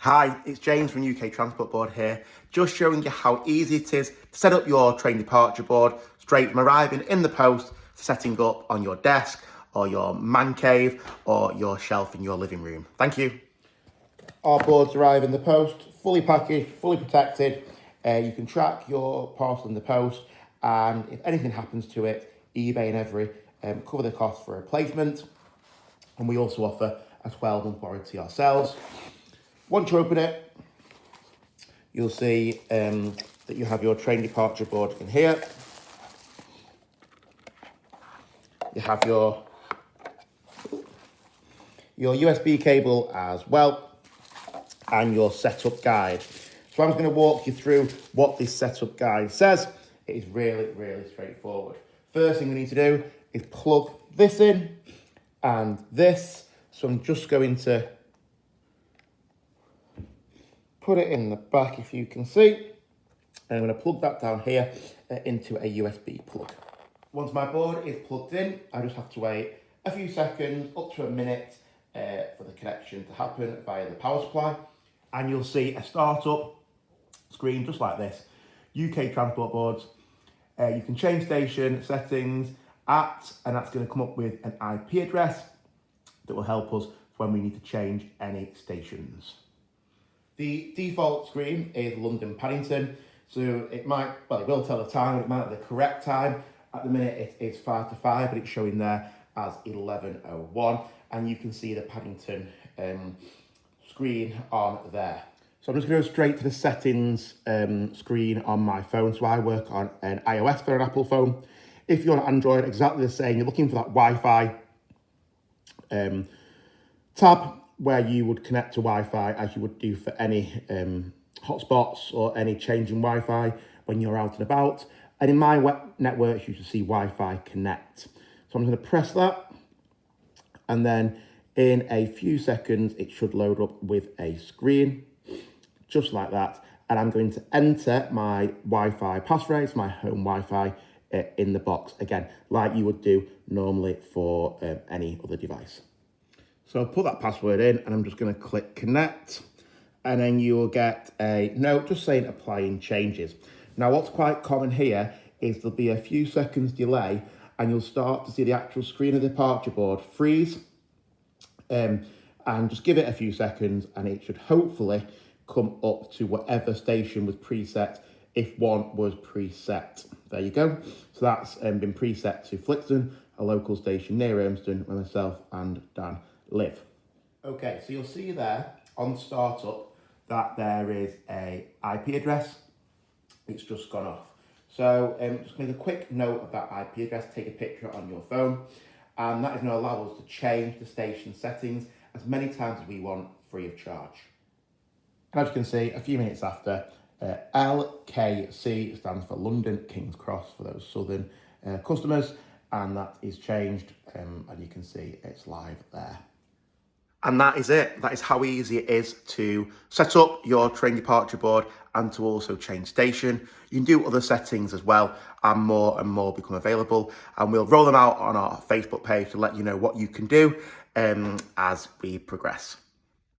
Hi, it's James from UK Transport Board here, just showing you how easy it is to set up your train departure board, straight from arriving in the post to setting up on your desk or your man cave or your shelf in your living room. Thank you. Our boards arrive in the post, fully packaged, fully protected. You can track your parcel in the post, and if anything happens to it, eBay and Every cover the cost for replacement. And we also offer a 12-month warranty ourselves. Once you open it, you'll see that you have your train departure board in here. You have your USB cable as well, and your setup guide. So I'm going to walk you through what this setup guide says. It is really, really straightforward. First thing we need to do is plug this in and this. So I'm just going to put it in the back, if you can see. And I'm going to plug that down here into a USB plug. Once my board is plugged in, I just have to wait a few seconds, up to a minute, for the connection to happen via the power supply. And you'll see a startup screen just like this. UK Transport Boards. You can change station settings and that's going to come up with an IP address that will help us when we need to change any stations. The default screen is London Paddington, so it will tell the time, it might not be the correct time. At the minute it is 5 to 5, but it's showing there as 11:01, and you can see the Paddington screen on there. So I'm just going to go straight to the settings screen on my phone. So I work on an iOS for an Apple phone. If you're on Android, exactly the same. You're looking for that Wi-Fi tab, where you would connect to Wi-Fi as you would do for any hotspots or any change in Wi-Fi when you're out and about. And in my networks, you should see Wi-Fi connect. So I'm going to press that, and then in a few seconds, it should load up with a screen, just like that. And I'm going to enter my Wi-Fi passphrase, my home Wi-Fi, in the box, again, like you would do normally for any other device. So I'll put that password in, and I'm just going to click connect, and then you will get a note just saying applying changes. Now what's quite common here is there'll be a few seconds delay, and you'll start to see the actual screen of the departure board freeze, and just give it a few seconds and it should hopefully come up to whatever station was preset, if one was preset. There you go. So that's been preset to Flixton, a local station near Urmston, where myself and Dan live. Okay, so you'll see there on startup that there is a IP address. It's just gone off. So just make a quick note of that IP address, take a picture on your phone, and that is going to allow us to change the station settings as many times as we want, free of charge. And as you can see, a few minutes after, LKC stands for London King's Cross for those southern customers, and that is changed, and you can see it's live there. And that is it. That is how easy it is to set up your train departure board and to also change station. You can do other settings as well, and more become available. And we'll roll them out on our Facebook page to let you know what you can do as we progress.